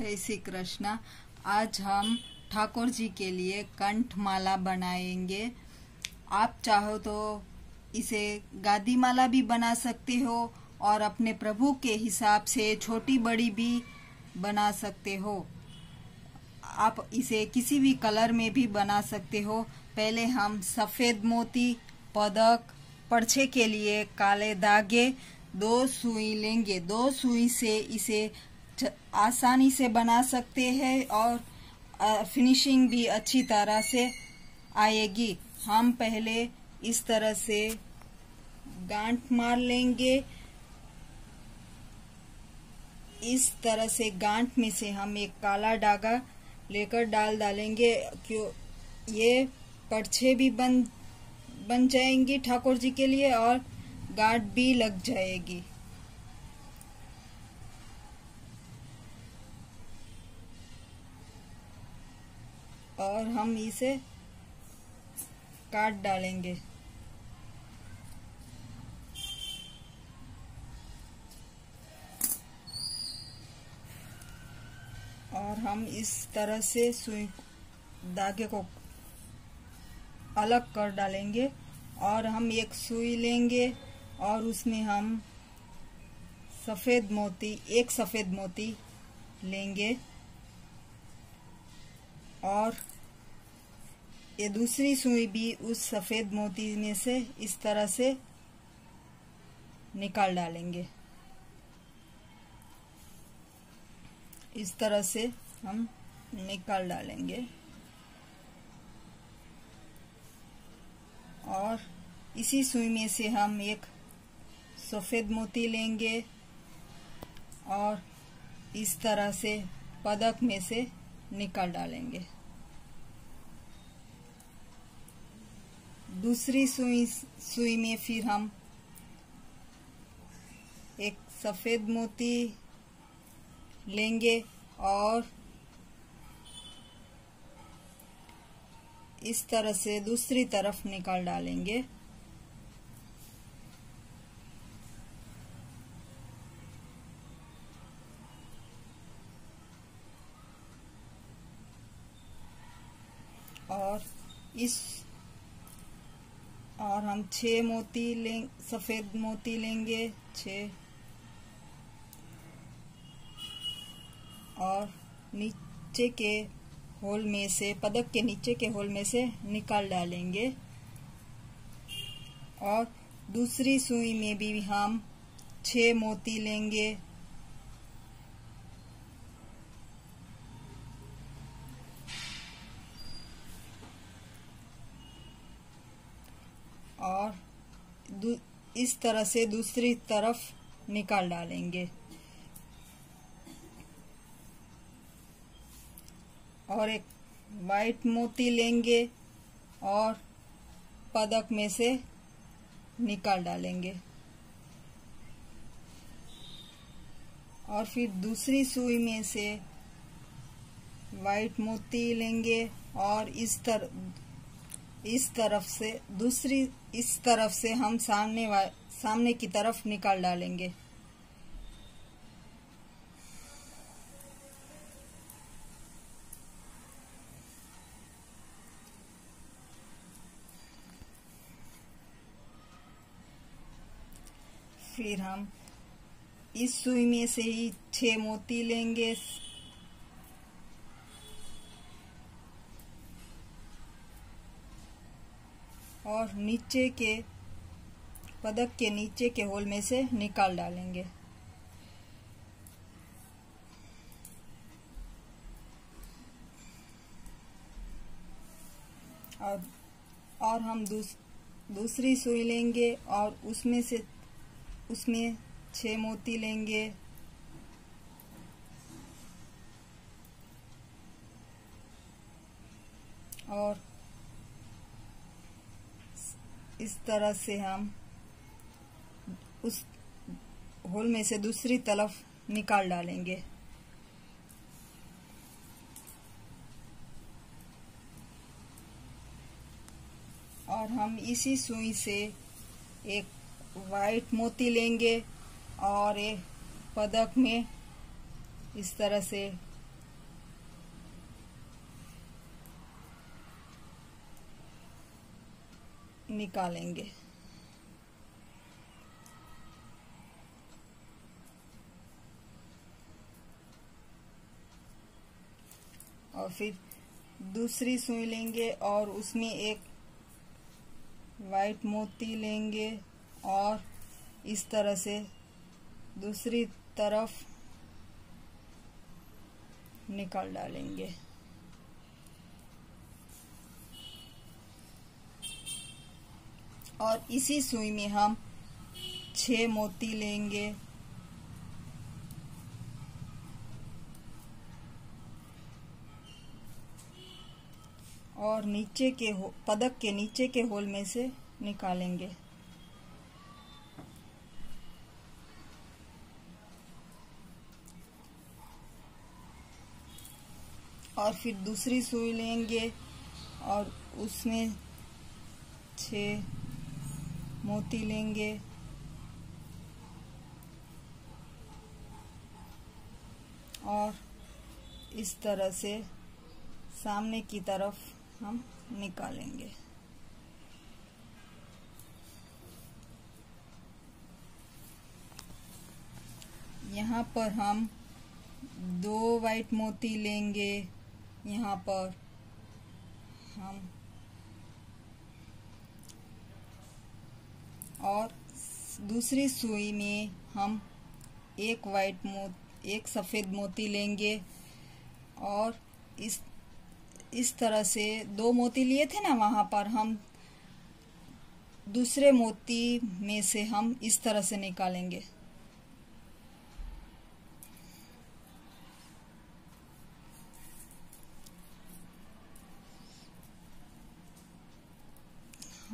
जय श्री कृष्ण। आज हम ठाकुर जी के लिए कंठ माला बनाएंगे। आप चाहो तो इसे गादी माला भी बना सकते हो और अपने प्रभु के हिसाब से छोटी बड़ी भी बना सकते हो। आप इसे किसी भी कलर में भी बना सकते हो। पहले हम सफेद मोती, पदक, पर्चे के लिए काले धागे, 2 सुई लेंगे। 2 सुई से इसे आसानी से बना सकते हैं और फिनिशिंग भी अच्छी तरह से आएगी। हम पहले इस तरह से गांठ मार लेंगे। इस तरह से गांठ में से हम एक काला धागा लेकर डालेंगे। क्यों ये पर्चे भी बन जाएंगी ठाकुर जी के लिए और गांठ भी लग जाएगी। और हम इसे काट डालेंगे। और हम इस तरह से सुई धागे को अलग कर डालेंगे और हम एक सुई लेंगे और उसमें हम एक सफेद मोती लेंगे और ये दूसरी सुई भी उस सफेद मोती में से इस तरह से निकाल डालेंगे। इस तरह से हम निकाल डालेंगे और इसी सुई में से हम एक सफेद मोती लेंगे और इस तरह से पदक में से निकाल डालेंगे। दूसरी सुई में फिर हम एक सफेद मोती लेंगे और इस तरह से दूसरी तरफ निकाल डालेंगे। और हम 6 मोती सफेद मोती लेंगे 6 और नीचे के होल में से पदक के नीचे के होल में से निकाल डालेंगे। और दूसरी सुई में भी हम 6 मोती लेंगे और इस तरह से दूसरी तरफ निकाल डालेंगे। और एक वाइट मोती लेंगे और पदक में से निकाल डालेंगे। और फिर दूसरी सुई में से वाइट मोती लेंगे और इस तरफ से हम सामने की तरफ निकाल डालेंगे। फिर हम इस सुई में से ही 6 मोती लेंगे और नीचे के पदक के नीचे के होल में से निकाल डालेंगे। और हम दूसरी सुई लेंगे और उसमें 6 मोती लेंगे और इस तरह से हम उस होल में से दूसरी तरफ निकाल डालेंगे। और हम इसी सुई से एक वाइट मोती लेंगे और एक पदक में इस तरह से निकालेंगे। और फिर दूसरी सुई लेंगे और उसमें एक वाइट मोती लेंगे और इस तरह से दूसरी तरफ निकाल डालेंगे। और इसी सुई में हम 6 मोती लेंगे और नीचे के पदक के नीचे के होल में से निकालेंगे। और फिर दूसरी सुई लेंगे और उसमें 6 मोती लेंगे और इस तरह से सामने की तरफ हम निकालेंगे। यहाँ पर हम 2 वाइट मोती लेंगे। यहाँ पर हम और दूसरी सुई में हम एक सफेद मोती लेंगे और इस तरह से 2 मोती लिए थे ना, वहां पर हम दूसरे मोती में से हम इस तरह से निकालेंगे।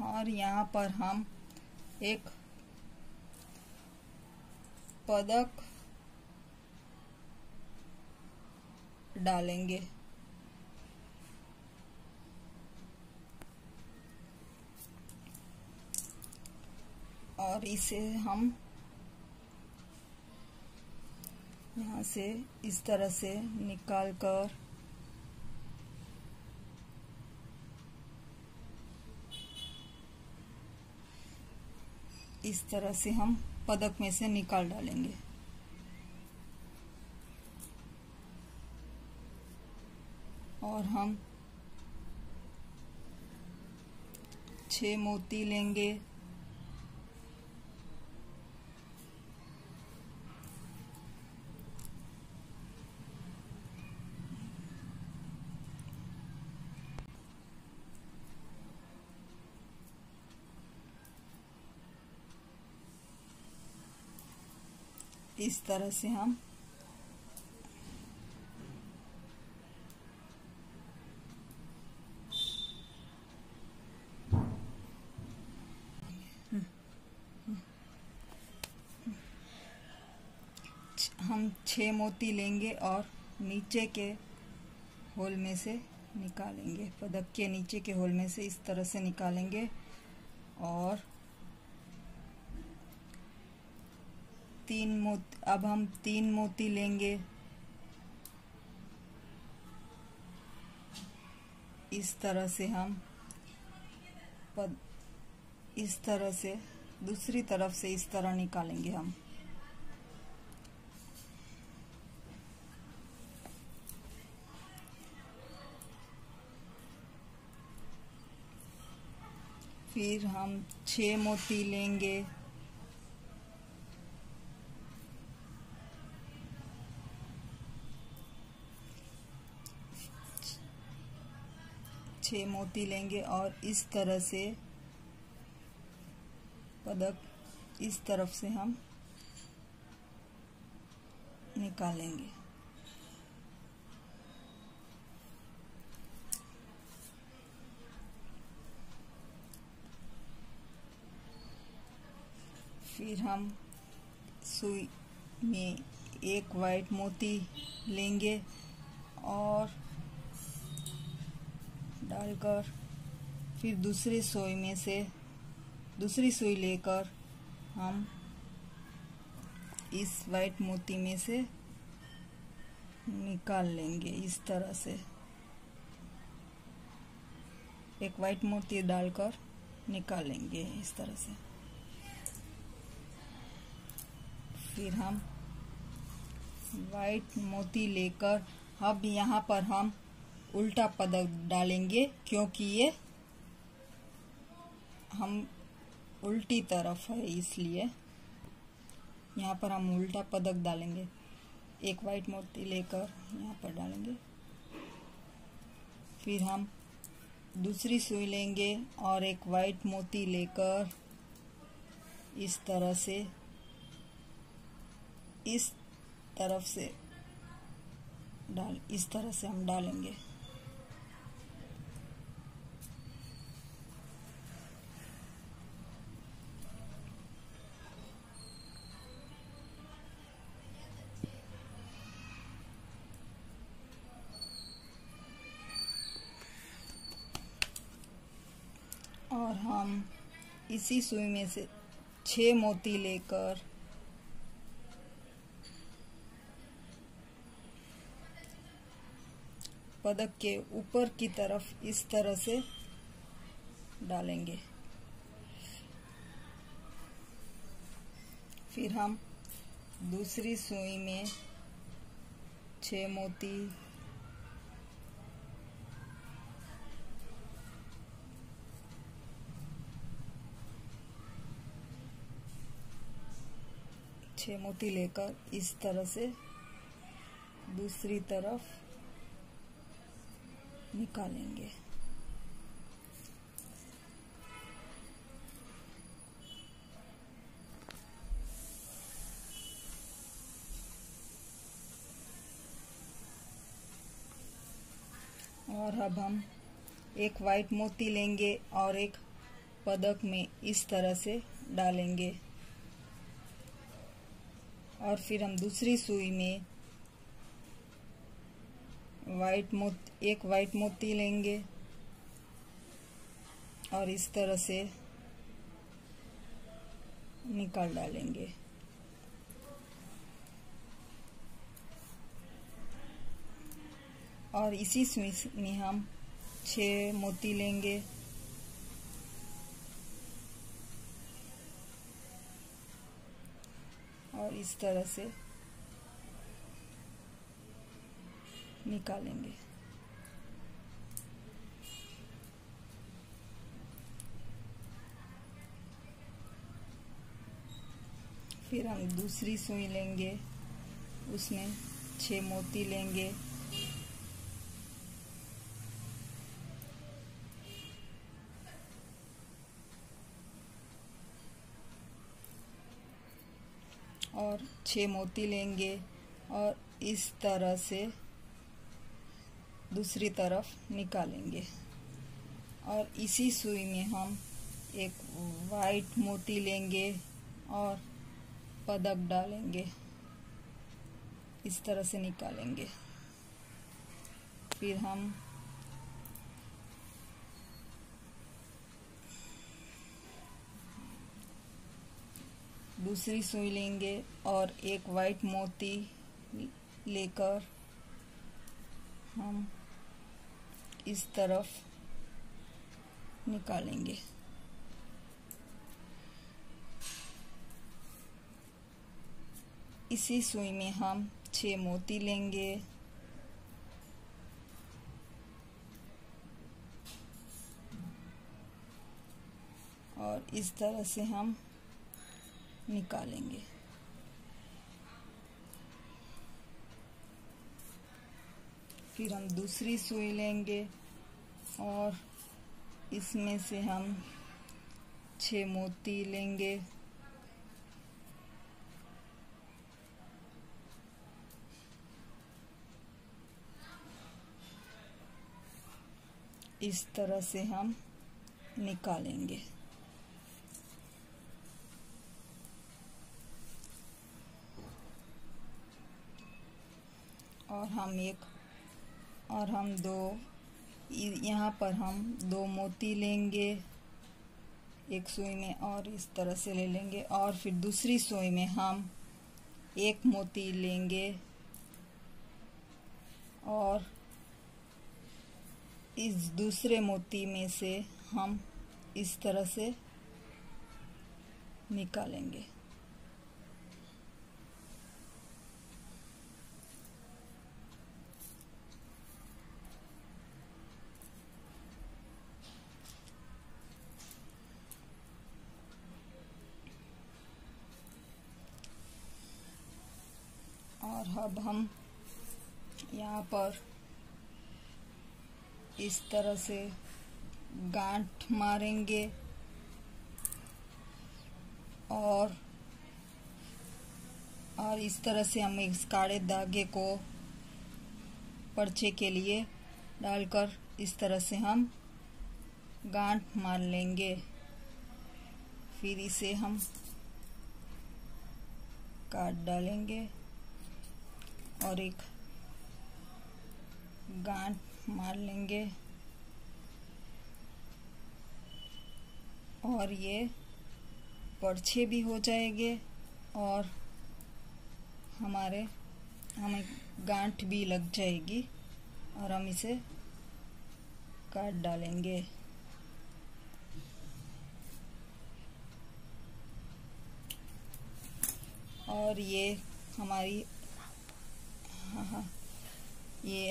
और यहाँ पर हम एक पदक डालेंगे। और इसे हम यहाँ से इस तरह से निकालकर इस तरह से हम पदक में से निकाल डालेंगे। और हम 6 मोती लेंगे इस तरह से हम हम 6 मोती लेंगे और नीचे के होल में से निकालेंगे। पदक के नीचे के होल में से इस तरह से निकालेंगे और अब हम 3 मोती लेंगे। इस तरह से हम इस तरह से दूसरी तरफ से इस तरह निकालेंगे हम। फिर हम 6 मोती लेंगे और इस तरह से पदक इस तरफ से हम निकालेंगे। फिर हम सुई में एक वाइट मोती लेंगे और डालकर फिर दूसरी सुई लेकर हम इस वाइट मोती में से निकाल लेंगे। इस तरह से एक वाइट मोती डालकर निकालेंगे इस तरह से। फिर हम वाइट मोती लेकर अब यहाँ पर हम उल्टा पदक डालेंगे, क्योंकि ये हम उल्टी तरफ है इसलिए यहाँ पर हम उल्टा पदक डालेंगे। एक वाइट मोती लेकर यहाँ पर डालेंगे। फिर हम दूसरी सुई लेंगे और एक वाइट मोती लेकर इस तरह से इस तरफ से इस तरह से हम डालेंगे। और हम इसी सुई में से 6 मोती लेकर पदक के ऊपर की तरफ इस तरह से डालेंगे। फिर हम दूसरी सुई में 6 मोती लेकर इस तरह से दूसरी तरफ निकालेंगे। और अब हम एक वाइट मोती लेंगे और एक पदक में इस तरह से डालेंगे। और फिर हम दूसरी सुई में एक वाइट मोती लेंगे और इस तरह से निकाल डालेंगे। और इसी सुई में हम 6 मोती लेंगे और इस तरह से निकालेंगे। फिर हम दूसरी सुई लेंगे, उसमें 6 मोती लेंगे और 6 मोती लेंगे और इस तरह से दूसरी तरफ निकालेंगे। और इसी सुई में हम एक वाइट मोती लेंगे और पदक डालेंगे, इस तरह से निकालेंगे। फिर हम दूसरी सुई लेंगे और एक वाइट मोती लेकर हम इस तरफ निकालेंगे। इसी सुई में हम 6 मोती लेंगे और इस तरह से हम निकालेंगे। फिर हम दूसरी सुई लेंगे और इसमें से हम 6 मोती लेंगे इस तरह से हम निकालेंगे। और हम यहाँ पर हम 2 मोती लेंगे एक सुई में और इस तरह से ले लेंगे। और फिर दूसरी सुई में हम 1 मोती लेंगे और इस दूसरे मोती में से हम इस तरह से निकालेंगे। और अब हम यहाँ पर इस तरह से गांठ मारेंगे और इस तरह से हम इस काले धागे को पर्चे के लिए डालकर इस तरह से हम गांठ मार लेंगे। फिर इसे हम काट डालेंगे और एक गांठ मार लेंगे और ये पर्चे भी हो जाएंगे और हमें गांठ भी लग जाएगी और हम इसे काट डालेंगे। और ये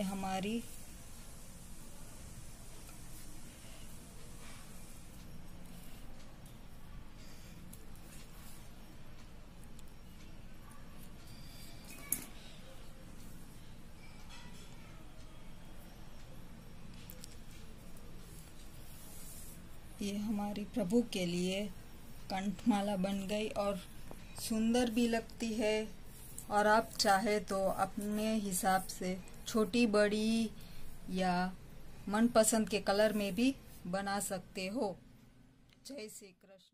हमारी प्रभु के लिए कंठमाला बन गई और सुंदर भी लगती है। और आप चाहे तो अपने हिसाब से छोटी बड़ी या मनपसंद के कलर में भी बना सकते हो। जय श्री कृष्ण।